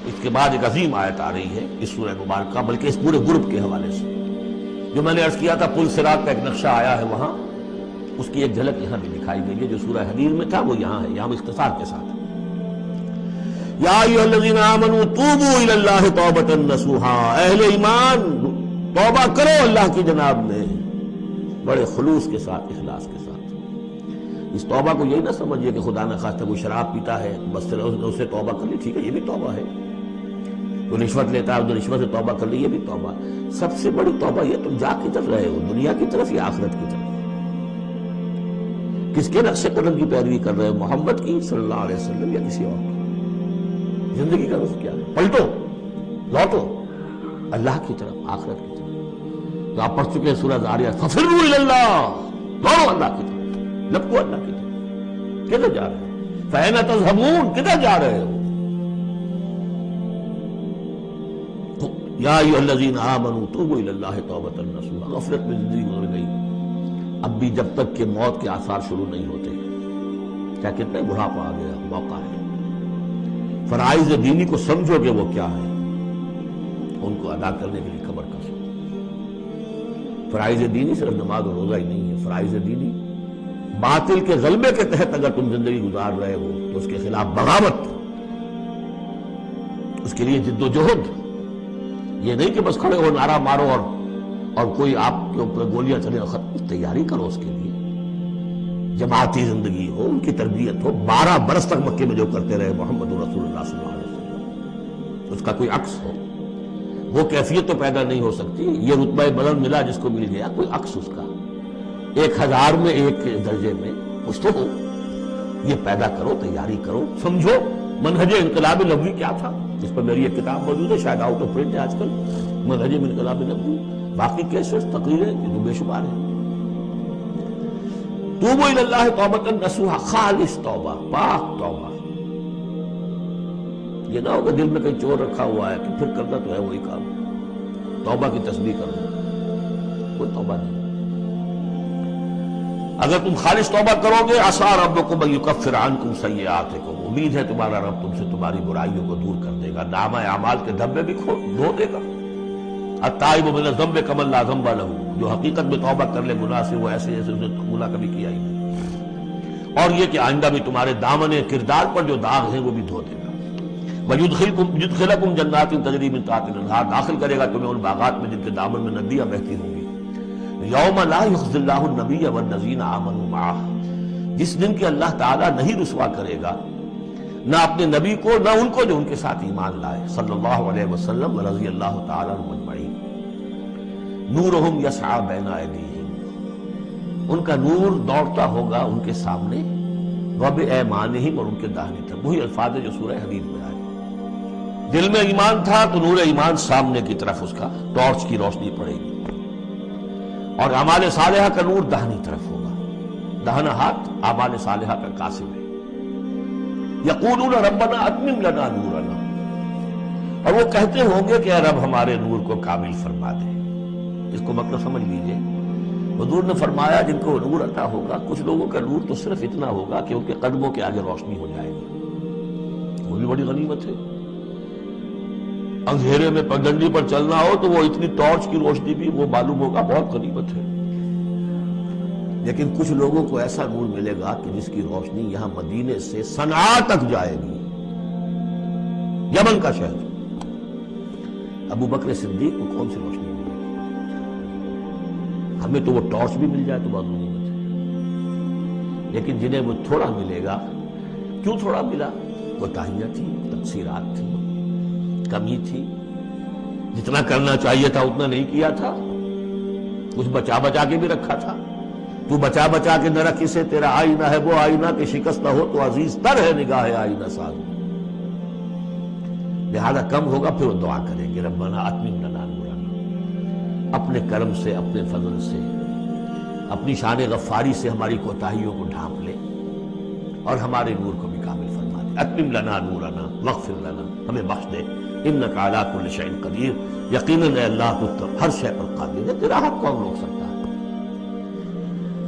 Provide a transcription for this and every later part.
اس کے بعد ایک عظیم آیت آ رہی ہے اس سورہ مبارکہ، بلکہ اس پورے گروپ کے حوالے سے جو میں نے عرض کیا تھا پل صراط کا ایک نقشہ آیا ہے وہاں، اس کی ایک جھلک یہاں بھی دکھائی گئی ہے۔ جو سورہ حدید میں تھا وہ یہاں ہے، یہاں اختصار کے ساتھ یا ایھا الذین آمنوا توبوا الی اللہ توبۃ نصوحا، اہل ایمان توبہ کرو اللہ کی جناب میں بڑے خلوص کے ساتھ، اخلاص کے ساتھ۔ اس توبہ کو یہی نہ سمجھیے کہ خدا نہ خواستہ کوئی شراب پیتا ہے بس اسے توبہ کر لی، ٹھیک ہے یہ بھی توبہ ہے، کوئی رشوت لیتا ہے تو رشوت سے توبہ کر لی، یہ بھی توبہ۔ سب سے بڑی توبہ یہ تم جا کی طرف رہے ہو، دنیا کی طرف یا آخرت کی طرف؟ کس کے نقش قدم کی پیروی کر رہے ہو، محمد کی صلی اللہ علیہ وسلم یا کسی اور کی؟ زندگی کا رخ کیا ہے؟ پلٹو، لوٹو اللہ کی طرف، آخرت کی طرف۔ تو آپ پڑھ چکے ہیں سورہ ذاریات، ففروا الی اللہ، دوڑو اللہ کی طرف، لپکو اللہ کی طرف۔ کدھر جا رہے ہو؟ فأین تذهبون، کدھر جا رہے ہو؟ یا ایھا الذین آمنوا توبوا الی اللہ توبۃ نصوحا۔ غفلت میں زندگی گزر گئی، اب بھی جب تک کہ موت کے آثار شروع نہیں ہوتے، کیا کتنا بڑھاپا آ گیا، موقع ہے، فرائض دینی کو سمجھو کہ وہ کیا ہے، ان کو ادا کرنے کے لیے کمر کسو۔ فرائض دینی صرف نماز و روزہ ہی نہیں ہے، فرائض دینی باطل کے غلبے کے تحت اگر تم زندگی گزار رہے ہو تو اس کے خلاف بغاوت، اس کے لیے جد و جہد، یہ نہیں کہ بس کھڑے ہو نعرہ مارو اور کوئی آپ کے اوپر گولیاں چلے اور ختم، تیاری کرو اس کے لیے، جماعتی زندگی ہو، ان کی تربیت ہو۔ 12 برس تک مکے میں جو کرتے رہے محمد رسول اللہ صلی اللہ علیہ وسلم، اس کا کوئی عکس ہو، وہ کیفیت تو پیدا نہیں ہو سکتی، یہ رتبہ بلند ملا جس کو مل گیا، کوئی عکس اس کا 1000 میں ایک درجے میں کچھ تو ہو، یہ پیدا کرو، تیاری کرو، سمجھو منہج انقلاب نبوی کیا تھا۔ اس پر میری ایک کتاب موجود ہے، شاید آؤٹ آف پرنٹ ہے آج کل، منہج انقلاب نبوی، باقی کیسے تقریریں جو بے شمار ہیں۔ توبوا الی اللہ توبۃ نصوحا، خالص توبہ، پاک توبہ۔ یہ نہ ہوگا دل میں کہیں چور رکھا ہوا ہے کہ پھر کرنا تو ہے وہی کام، توبہ کی تسبیح کرو، کوئی توبہ نہیں۔ اگر تم خالص توبہ کرو گے، عسیٰ ربکم ان یکفر عنکم سیئاتکم، امید ہے تمہارا رب تم سے تمہاری برائیوں کو دور کر دے گا، نامہ اعمال کے دھبے بھی دھو دے گا۔ التائب من الذنب کمن لا ذنب لہ، جو حقیقت میں توبہ کر لے گناہ سے وہ ایسے جیسے اسے گناہ کبھی کیا ہی نہیں، اور یہ کہ آئندہ بھی تمہارے دامن کردار پر جو داغ ہیں وہ بھی دھو دے گا۔ وَيُدْخِلْكُمْ جَنَّاتٍ تَجْرِی مِن تحتہا الانہار، داخل کرے گا تمہیں ان باغات میں جن کے دامن میں ندیاں بہتی ہوں گی۔ یوم لا یخزی اللہ النبی والذین آمنوا معہ، جس دن کہ اللہ تعالیٰ نہیں رسوا کرے گا نہ اپنے نبی کو نہ ان کو جو ان کے ساتھ ایمان لائے، صلی اللہ علیہ وسلم ورضی اللہ تعالیٰ عنہم اجمعین۔ نورہم یسعی بین ایدیہم، ان کا نور دوڑتا ہوگا ان کے سامنے، وبایمانہم، اور ان کے داہنی طرف۔ وہی الفاظ جو سورہ حدید میں آئے، دل میں ایمان تھا تو نور ایمان سامنے کی طرف اس کا ٹارچ کی روشنی پڑے گی، اور اعمال صالحہ کا نور داہنی طرف ہوگا، داہنا ہاتھ اعمال صالحہ کا قاسم ہے۔ یقولون ربنا اتمم لنا نورنا، اور وہ کہتے ہوں گے کہ اے رب ہمارے نور کو کامل فرما دے۔ اس کو مطلب سمجھ لیجئے، حضور نے فرمایا جن کو نور عطا ہوگا، کچھ لوگوں کا نور تو صرف اتنا ہوگا کہ ان کے قدموں کے آگے روشنی ہو جائے گی، وہ بھی بڑی غنیمت ہے۔ اندھیرے میں پگڈنڈی پر چلنا ہو تو وہ اتنی ٹارچ کی روشنی بھی وہ معلوم ہوگا بہت غنیمت ہے۔ لیکن کچھ لوگوں کو ایسا نور ملے گا کہ جس کی روشنی یہاں مدینے سے صنعاء تک جائے گی، یمن کا شہر۔ ابو بکر صدیق کو کون سی روشنی ملے گی؟ ہمیں تو وہ ٹارچ بھی مل جائے تو بہت غنیمت ہے، لیکن جنہیں وہ تھوڑا ملے گا، کیوں تھوڑا ملا؟ کوتاہیاں تھیں، تقصیرات تھیں، کمی تھی، جتنا کرنا چاہیے تھا اتنا نہیں کیا تھا، کچھ بچا بچا کے بھی رکھا تھا۔ تو بچا بچا کے نہ رکھی سے تیرا آئینہ ہے وہ آئینہ کہ شکست نہ ہو تو عزیز تر ہے نگاہ آئینہ ساز، لہذا کم ہوگا پھر وہ دعا کریں گے ربنا اتمم لنا نورنا، اپنے کرم سے، اپنے فضل سے، اپنی شان غفاری سے ہماری کوتاہیوں کو ڈھانپ لے اور ہمارے نور کو بھی کامل فرما دے۔ اتمم لنا نورنا واغفر لنا، ہمیں بخش دے، انک علی کل شیء قدیر، یقیناً اے اللہ تو ہر شے پر قادر ہے، تیرا حق کون روک سکتا ہے۔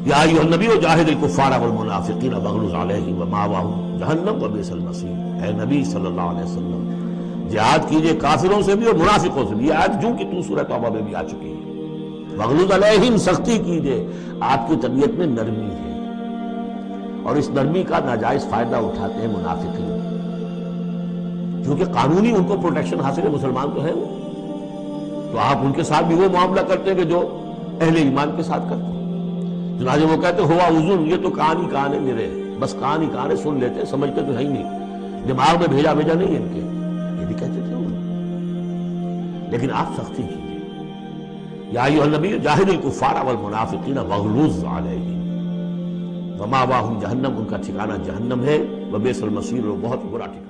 یا ایھا النبی جاہد الکفار والمنافقین واغلظ علیہم ومأواہم جہنم وبئس المصیر، اے نبی صلی اللہ علیہ وسلم جہاد کیجئے کافروں سے بھی اور منافقوں سے بھی. یہ آیت جو کہ تو سورہ توبہ میں بھی آ چکی ہے. وغلظ علیہم، سختی کیجئے. آپ کی طبیعت میں نرمی ہے اور اس نرمی کا ناجائز فائدہ اٹھاتے ہیں منافقین، کیونکہ قانونی ان کو پروٹیکشن حاصل ہے، مسلمان تو ہے وہ، تو آپ ان کے ساتھ بھی وہ معاملہ کرتے ہیں کہ جو اہل ایمان کے ساتھ کرتے ہیں. چنانچہ وہ کہتے ہیں ہوا اذن، یہ تو کان ہی کان ہے میرے، بس کان ہی کان ہے، سن لیتے ہیں، سمجھتے تو ہے ہی نہیں، دماغ میں بھیجا نہیں ہے ان کے. یہ بھی کہتے تھے وہ. لیکن آپ سختی کیجیے. یا ایھا النبی جاہد الکفار والمنافقین واغلظ علیہم ومأواہم جہنم، ان کا ٹھکانہ جہنم ہے، وبئس المصیر، وہ بہت برا ٹھکانہ.